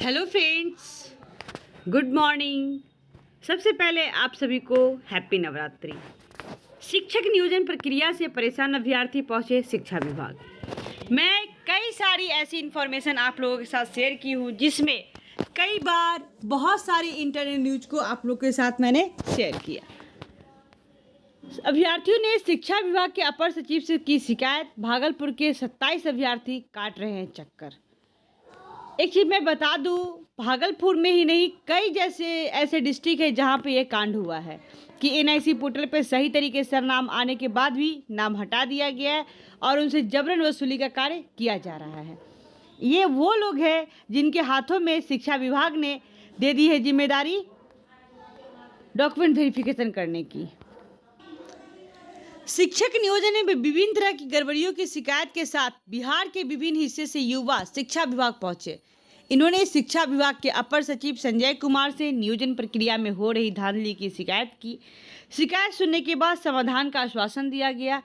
Hello friends, good morning. सबसे पहले आप सभी को हैप्पी नवरात्रि। शिक्षक नियोजन प्रक्रिया से परेशान अभ्यर्थी पहुंचे शिक्षा विभाग। मैं कई सारी ऐसी इन्फॉर्मेशन आप लोगों के साथ शेयर की हूं जिसमें कई बार बहुत सारी इंटरनेट न्यूज को आप लोगों के साथ मैंने शेयर किया। अभ्यर्थियों ने शिक्षा विभाग के अपर सचिव से की शिकायत। भागलपुर के 27 अभ्यर्थी काट रहे हैं चक्कर। एक चीज़ मैं बता दूं, भागलपुर में ही नहीं कई जैसे ऐसे डिस्ट्रिक्ट है जहां पे ये कांड हुआ है कि एनआईसी पोर्टल पे सही तरीके से नाम आने के बाद भी नाम हटा दिया गया है और उनसे जबरन वसूली का कार्य किया जा रहा है। ये वो लोग हैं जिनके हाथों में शिक्षा विभाग ने दे दी है जिम्मेदारी डॉक्यूमेंट वेरिफिकेशन करने की। शिक्षक नियोजन में विभिन्न तरह की गड़बड़ियों की शिकायत के साथ बिहार के विभिन्न हिस्से से युवा शिक्षा विभाग पहुंचे। इन्होंने शिक्षा विभाग के अपर सचिव संजय कुमार से नियोजन प्रक्रिया में हो रही धांधली की शिकायत की। शिकायत सुनने के बाद समाधान का आश्वासन दिया गया।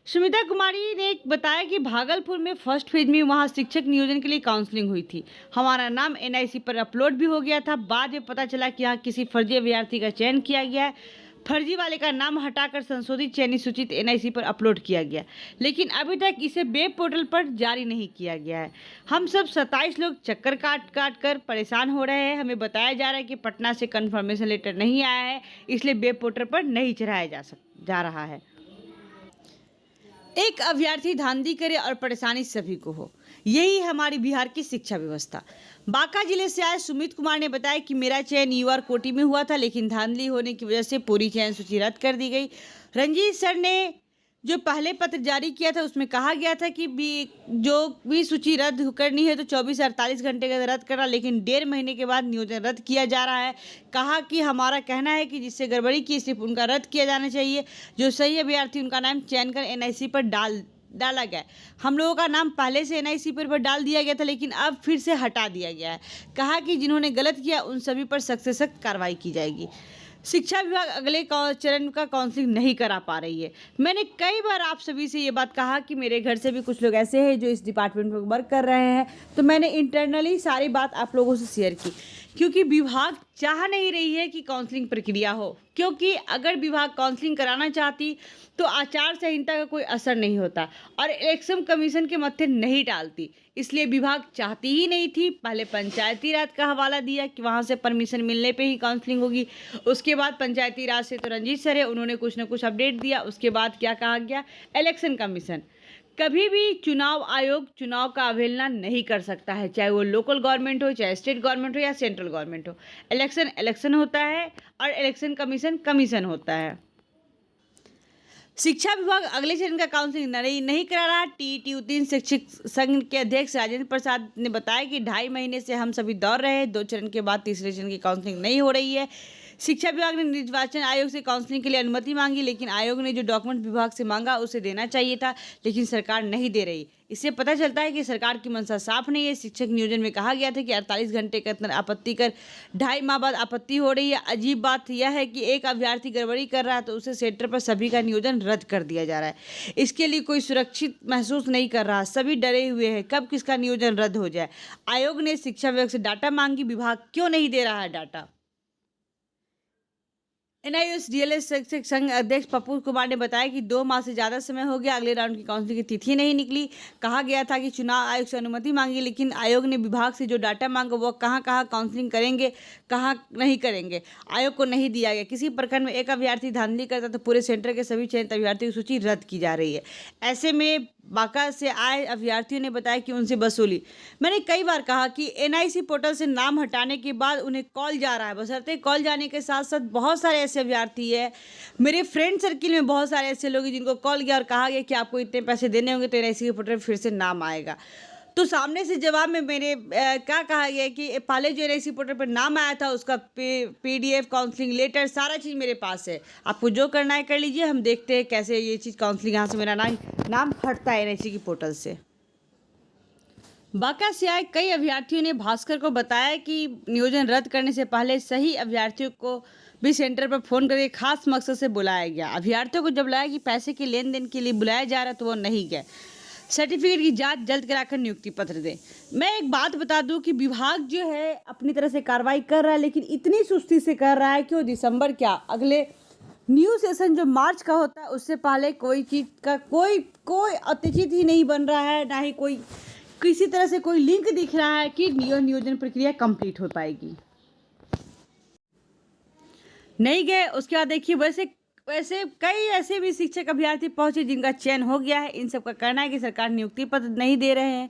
सुमिता कुमारी ने बताया कि भागलपुर में फर्स्ट फेज में वहां शिक्षक नियोजन के लिए काउंसलिंग हुई थी। हमारा नाम एनआईसी पर अपलोड भी हो गया था। बाद में पता चला कि यहाँ किसी फर्जी अभ्यर्थी का चयन किया गया है। फर्जी वाले का नाम हटाकर संशोधित चयनित सूचित एनआईसी पर अपलोड किया गया, लेकिन अभी तक इसे वेब पोर्टल पर जारी नहीं किया गया है। हम सब 27 लोग चक्कर काट कर परेशान हो रहे हैं। हमें बताया जा रहा है कि पटना से कंफर्मेशन लेटर नहीं आया है, इसलिए वेब पोर्टल पर नहीं चढ़ाया जा रहा है। एक अभ्यर्थी धांधली करे और परेशानी सभी को हो, यही हमारी बिहार की शिक्षा व्यवस्था। बांका जिले से आए सुमित कुमार ने बताया कि मेरा चयन यूआर कोटी में हुआ था, लेकिन धांधली होने की वजह से पूरी चयन सूची रद्द कर दी गई। रंजीत सर ने जो पहले पत्र जारी किया था उसमें कहा गया था कि जो भी सूची रद्द करनी है तो 24 से 48 घंटे के अंदर रद्द करना, लेकिन 1.5 महीने के बाद नियोजन रद्द किया जा रहा है। कहा कि हमारा कहना है कि जिससे गड़बड़ी की सिर्फ उनका रद्द किया जाना चाहिए। जो सही अभ्यर्थी उनका नाम चयन कर एनआईसी पर डाला गया। हम लोगों का नाम पहले से एनआईसी पर डाल दिया गया था, लेकिन अब फिर से हटा दिया गया है। कहा कि जिन्होंने गलत किया उन सभी पर सख्त से सख्त कार्रवाई की जाएगी। शिक्षा विभाग अगले चरण का काउंसलिंग नहीं करा पा रही है। मैंने कई बार आप सभी से ये बात कहा कि मेरे घर से भी कुछ लोग ऐसे हैं जो इस डिपार्टमेंट में वर्क कर रहे हैं, तो मैंने इंटरनली सारी बात आप लोगों से शेयर की, क्योंकि विभाग चाह नहीं रही है कि काउंसलिंग प्रक्रिया हो। क्योंकि अगर विभाग काउंसलिंग कराना चाहती तो आचार संहिता का कोई असर नहीं होता और इलेक्शन कमीशन के मत्थे नहीं डालती, इसलिए विभाग चाहती ही नहीं थी। पहले पंचायती राज का हवाला दिया कि वहाँ से परमिशन मिलने पे ही काउंसलिंग होगी। उसके बाद पंचायती राज से तो रंजीत सर है, उन्होंने कुछ ना कुछ अपडेट दिया। उसके बाद क्या कहा गया, इलेक्शन कमीशन कभी भी चुनाव आयोग चुनाव का अवहेलना नहीं कर सकता है, चाहे वो लोकल गवर्नमेंट हो, चाहे स्टेट गवर्नमेंट हो या सेंट्रल गवर्नमेंट हो। इलेक्शन होता है और इलेक्शन कमीशन होता है। शिक्षा विभाग अगले चरण का काउंसलिंग नहीं करा रहा। टीईटी उत्तीर्ण शिक्षक संघ के अध्यक्ष राजेंद्र प्रसाद ने बताया कि 2.5 महीने से हम सभी दौड़ रहे हैं। 2 चरण के बाद तीसरे चरण की काउंसलिंग नहीं हो रही है। शिक्षा विभाग ने निर्वाचन आयोग से काउंसलिंग के लिए अनुमति मांगी, लेकिन आयोग ने जो डॉक्यूमेंट विभाग से मांगा उसे देना चाहिए था, लेकिन सरकार नहीं दे रही। इससे पता चलता है कि सरकार की मंशा साफ नहीं है। शिक्षक नियोजन में कहा गया था कि 48 घंटे के अंदर आपत्ति कर 2.5 माह बाद आपत्ति हो रही है। अजीब बात यह है कि एक अभ्यर्थी गड़बड़ी कर रहा है तो उसे सेंटर पर सभी का नियोजन रद्द कर दिया जा रहा है। इसके लिए कोई सुरक्षित महसूस नहीं कर रहा, सभी डरे हुए हैं कब किसका नियोजन रद्द हो जाए। आयोग ने शिक्षा विभाग से डाटा मांगी, विभाग क्यों नहीं दे रहा है डाटा। एनआईएस डीएलएस शिक्षक संघ अध्यक्ष पप्पू कुमार ने बताया कि 2 माह से ज़्यादा समय हो गया, अगले राउंड की काउंसलिंग की तिथि नहीं निकली। कहा गया था कि चुनाव आयोग से अनुमति मांगी, लेकिन आयोग ने विभाग से जो डाटा मांगा वो कहाँ काउंसलिंग करेंगे, कहाँ नहीं करेंगे, आयोग को नहीं दिया गया। किसी प्रखंड में एक अभ्यर्थी धांधली करता तो पूरे सेंटर के सभी चयनित अभ्यर्थियों की सूची रद्द की जा रही है। ऐसे में बांका से आए अभ्यर्थियों ने बताया कि उनसे वसूली। मैंने कई बार कहा कि एनआईसी पोर्टल से नाम हटाने के बाद उन्हें कॉल जा रहा है, बशर्ते कॉल जाने के साथ साथ बहुत सारे ऐसे अभ्यर्थी है, मेरे फ्रेंड सर्किल में बहुत सारे ऐसे लोग हैं जिनको कॉल गया और कहा गया कि आपको इतने पैसे देने होंगे तो एनआईसी के पोर्टल फिर से नाम आएगा। तो सामने से जवाब में मेरे क्या कहा गया कि पहले जो एनआईसी पोर्टल पर नाम आया था उसका पीडीएफ काउंसलिंग लेटर सारा चीज़ मेरे पास है, आपको जो करना है कर लीजिए, हम देखते हैं कैसे ये चीज़ काउंसलिंग यहाँ से मेरा नाम हटता है एनआईसी की पोर्टल से। बांका से आए कई अभ्यर्थियों ने भास्कर को बताया कि नियोजन रद्द करने से पहले सही अभ्यर्थियों को भी सेंटर पर फ़ोन करके खास मकसद से बुलाया गया। अभ्यर्थियों को जब लगा कि पैसे के लेन देन के लिए बुलाया जा रहा तो वो नहीं गए। सर्टिफिकेट की जांच जल्द कराकर नियुक्ति पत्र दें। मैं एक बात बता दूं कि विभाग जो है अपनी तरह से कार्रवाई कर रहा है, लेकिन इतनी सुस्ती से कर रहा है कि वो दिसंबर क्या अगले न्यू सेशन जो मार्च का होता है उससे पहले कोई चीज़ का कोई औचित्य ही नहीं बन रहा है, ना ही कोई किसी तरह से कोई लिंक दिख रहा है कि नियोजन प्रक्रिया कंप्लीट हो पाएगी। नहीं गए उसके बाद देखिए वैसे कई ऐसे भी शिक्षक अभ्यर्थी पहुंचे जिनका चयन हो गया है। इन सब का कहना है कि सरकार नियुक्ति पत्र नहीं दे रहे हैं।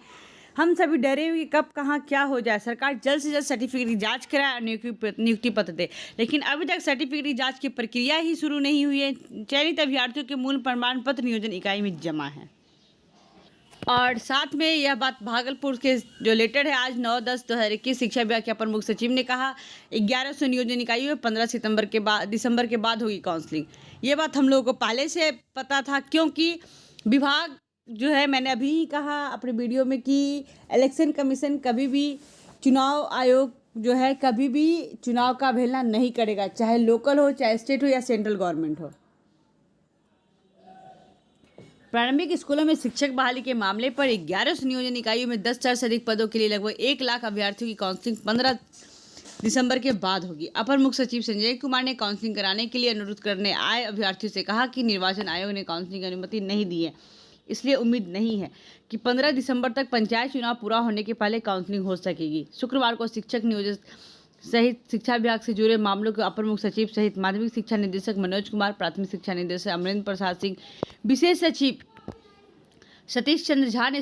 हम सभी डरे हुए कि कब कहाँ क्या हो जाए। सरकार जल्द से जल्द सर्टिफिकेट की जांच कराए और नियुक्ति पत्र दे, लेकिन अभी तक सर्टिफिकेट की जांच की प्रक्रिया ही शुरू नहीं हुई है। चयनित अभ्यर्थियों के मूल प्रमाण पत्र नियोजन इकाई में जमा है। और साथ में यह बात भागलपुर के जो लेटर है आज 9/10/2021 शिक्षा विभाग के अपर मुख्य सचिव ने कहा 1100 नियोजन इकाइयों में 15 दिसंबर के बाद होगी काउंसलिंग। ये बात हम लोगों को पहले से पता था, क्योंकि विभाग जो है, मैंने अभी ही कहा अपने वीडियो में कि इलेक्शन कमीशन कभी भी चुनाव आयोग जो है कभी भी चुनाव का अवहेलना नहीं करेगा, चाहे लोकल हो, चाहे स्टेट हो या सेंट्रल गवर्नमेंट हो। प्रारंभिक स्कूलों में शिक्षक बहाली के मामले पर 1100 नियोजन इकाइयों में 10,000 से अधिक पदों के लिए लगभग 1 लाख अभ्यर्थियों की काउंसलिंग 15 दिसंबर के बाद होगी। अपर मुख्य सचिव संजय कुमार ने काउंसलिंग कराने के लिए अनुरोध करने आए अभ्यर्थियों से कहा कि निर्वाचन आयोग ने काउंसलिंग की अनुमति नहीं दी है, इसलिए उम्मीद नहीं है कि 15 दिसंबर तक पंचायत चुनाव पूरा होने के पहले काउंसलिंग हो सकेगी। शुक्रवार को शिक्षक नियोजन सहित शिक्षा विभाग से जुड़े मामलों के अपर मुख्य सचिव सहित माध्यमिक शिक्षा निदेशक मनोज कुमार, प्राथमिक शिक्षा निदेशक अमरेंद्र प्रसाद सिंह, विशेष सचिव सतीश चंद्र झा ने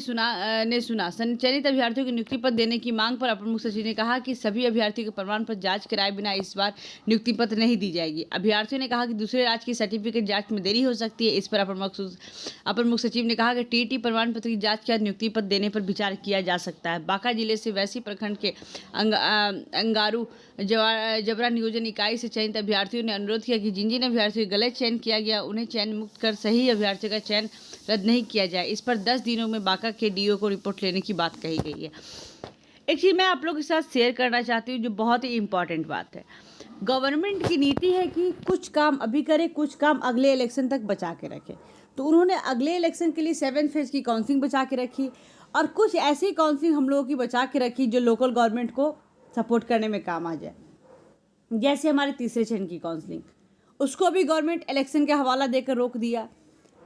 सुना चयनित अभ्यर्थियों को नियुक्ति पत्र देने की मांग पर अपर मुख्य सचिव ने कहा कि सभी अभ्यर्थियों के प्रमाण पत्र जांच कराए बिना इस बार नियुक्ति पत्र नहीं दी जाएगी। अभ्यर्थियों ने कहा कि दूसरे राज्य की सर्टिफिकेट जांच में देरी हो सकती है। इस पर अपर मुख्य सचिव ने कहा कि टीईटी प्रमाण पत्र की जांच के बाद नियुक्ति पत्र देने पर विचार किया जा सकता है। बांका जिले से वैसी प्रखंड के अंगारू जबरा नियोजन इकाई से चयनित अभ्यर्थियों ने अनुरोध किया कि जिन अभ्यर्थियों का गलत चयन किया गया उन्हें चयन मुक्त कर सही अभ्यर्थियों का चयन रद्द नहीं किया जाए। इस पर 10 दिनों में बांका के डीओ को रिपोर्ट लेने की बात कही गई है। एक चीज़ मैं आप लोगों के साथ शेयर करना चाहती हूँ जो बहुत ही इम्पॉर्टेंट बात है। गवर्नमेंट की नीति है कि कुछ काम अभी करे, कुछ काम अगले इलेक्शन तक बचा के रखे। तो उन्होंने अगले इलेक्शन के लिए 7 फेज की काउंसलिंग बचा के रखी और कुछ ऐसी काउंसलिंग हम लोगों की बचा के रखी जो लोकल गवर्नमेंट को सपोर्ट करने में काम आ जाए। जैसे हमारे तीसरे चरण की काउंसलिंग, उसको भी गवर्नमेंट इलेक्शन के हवाला देकर रोक दिया।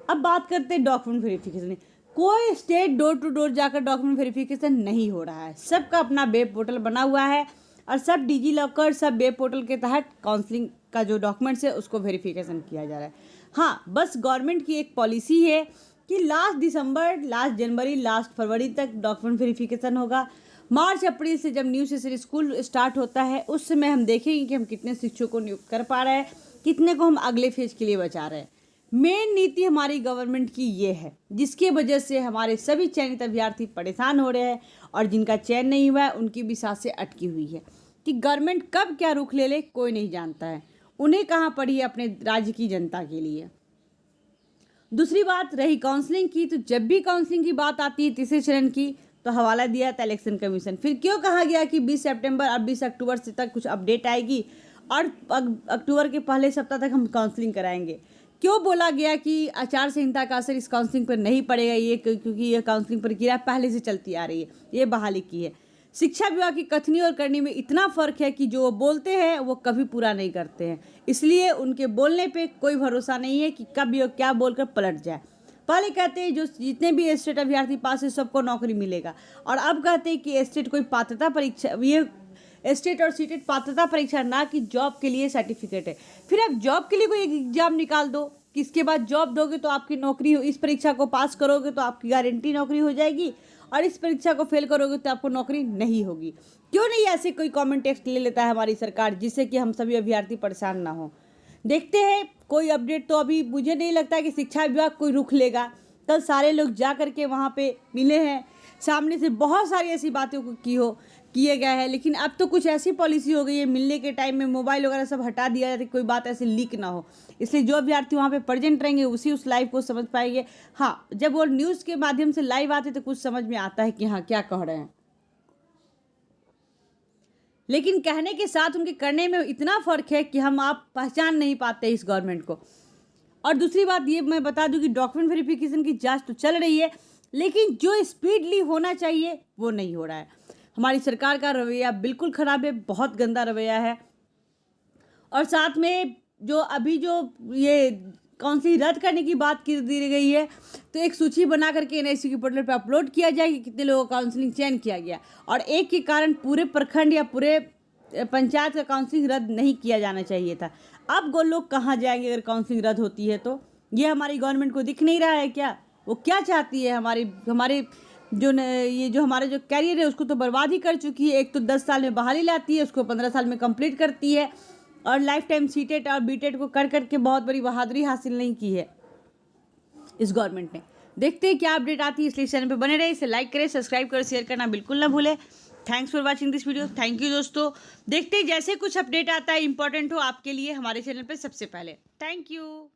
अब बात करते हैं डॉक्यूमेंट वेरिफिकेशन। कोई स्टेट डोर टू डोर जाकर डॉक्यूमेंट वेरिफिकेशन नहीं हो रहा है। सबका अपना वेब पोर्टल बना हुआ है और सब डिजी लॉकर, सब वेब पोर्टल के तहत काउंसलिंग का जो डॉक्यूमेंट्स है उसको वेरिफिकेशन किया जा रहा है। हाँ, बस गवर्नमेंट की एक पॉलिसी है कि लास्ट दिसंबर, लास्ट जनवरी, लास्ट फरवरी तक डॉक्यूमेंट वेरिफिकेशन होगा। मार्च अप्रैल से जब न्यू सेशन स्कूल स्टार्ट होता है उस समय हम देखेंगे कि हम कितने शिक्षकों को नियुक्त कर पा रहे हैं, कितने को हम अगले फेज के लिए बचा रहे हैं। मेन नीति हमारी गवर्नमेंट की ये है, जिसकी वजह से हमारे सभी चयनित अभ्यर्थी परेशान हो रहे हैं और जिनका चयन नहीं हुआ है उनकी भी सांसें अटकी हुई है कि गवर्नमेंट कब क्या रुख ले ले कोई नहीं जानता है। उन्हें कहाँ पड़ी है अपने राज्य की जनता के लिए। दूसरी बात रही काउंसलिंग की, तो जब भी काउंसलिंग की बात आती है तीसरे चरण की तो हवाला दिया था इलेक्शन कमीशन। फिर क्यों कहा गया कि 20 सितंबर और 20 अक्टूबर से तक कुछ अपडेट आएगी और अक्टूबर के पहले सप्ताह तक हम काउंसलिंग कराएंगे। क्यों बोला गया कि आचार संहिता का असर इस काउंसलिंग पर नहीं पड़ेगा, ये क्योंकि यह काउंसलिंग प्रक्रिया पहले से चलती आ रही है, ये बहाली की है। शिक्षा विभाग की कथनी और करनी में इतना फ़र्क है कि जो वो बोलते हैं वो कभी पूरा नहीं करते हैं, इसलिए उनके बोलने पे कोई भरोसा नहीं है कि कब ये क्या बोलकर पलट जाए। पहले कहते हैं जो जितने भी स्टेट अभ्यर्थी पास है सबको नौकरी मिलेगा, और अब कहते हैं कि स्टेट कोई पात्रता परीक्षा, ये स्टेट और सीटेट पात्रता परीक्षा ना कि जॉब के लिए सर्टिफिकेट है। फिर आप जॉब के लिए कोई एग्जाम निकाल दो कि इसके बाद जॉब दोगे तो आपकी नौकरी हो, इस परीक्षा को पास करोगे तो आपकी गारंटी नौकरी हो जाएगी और इस परीक्षा को फेल करोगे तो आपको नौकरी नहीं होगी। क्यों नहीं ऐसे कोई कॉमन टेक्स्ट ले लेता है हमारी सरकार, जिससे कि हम सभी अभ्यर्थी परेशान ना हो। देखते हैं कोई अपडेट। तो अभी मुझे नहीं लगता कि शिक्षा विभाग कोई रुख लेगा। कल सारे लोग जा करके वहाँ पे मिले हैं, सामने से बहुत सारी ऐसी बातों को किए गए हैं, लेकिन अब तो कुछ ऐसी पॉलिसी हो गई है मिलने के टाइम में मोबाइल वगैरह सब हटा दिया जाता है, कोई बात ऐसे लीक ना हो। इसलिए जो अभ्यर्थी वहाँ पे प्रेजेंट रहेंगे उस लाइव को समझ पाएंगे। हाँ, जब वो न्यूज़ के माध्यम से लाइव आते तो कुछ समझ में आता है कि हाँ क्या कह रहे हैं, लेकिन कहने के साथ उनके करने में इतना फ़र्क है कि हम आप पहचान नहीं पाते इस गवर्नमेंट को। और दूसरी बात ये मैं बता दूं कि डॉक्यूमेंट वेरिफिकेशन की जांच तो चल रही है, लेकिन जो स्पीडली होना चाहिए वो नहीं हो रहा है। हमारी सरकार का रवैया बिल्कुल ख़राब है, बहुत गंदा रवैया है। और साथ में जो अभी जो ये काउंसलिंग रद्द करने की बात की दी गई है, तो एक सूची बना करके एनआईसी के पोर्टल पर अपलोड किया जाए कि कितने लोगों का काउंसलिंग चयन किया गया, और एक के कारण पूरे प्रखंड या पूरे पंचायत का काउंसलिंग रद्द नहीं किया जाना चाहिए था। अब वो लोग कहाँ जाएंगे अगर काउंसलिंग रद्द होती है तो? ये हमारी गवर्नमेंट को दिख नहीं रहा है क्या? वो क्या चाहती है? हमारे ये जो हमारा जो कैरियर है उसको तो बर्बाद ही कर चुकी है। एक तो 10 साल में बहाली लाती है, उसको 15 साल में कंप्लीट करती है, और लाइफ टाइम सीटेट और बीटेट को कर करके बहुत बड़ी बहादुरी हासिल नहीं की है इस गवर्नमेंट ने। देखते हैं क्या अपडेट आती है, इसलिए चैनल पे बने रहे। इसे लाइक करें, सब्सक्राइब करें, शेयर करना बिल्कुल ना भूलें। Thanks for watching this video. Thank you दोस्तों। देखते हैं जैसे कुछ अपडेट आता है इंपॉर्टेंट हो आपके लिए हमारे चैनल पे सबसे पहले। Thank you.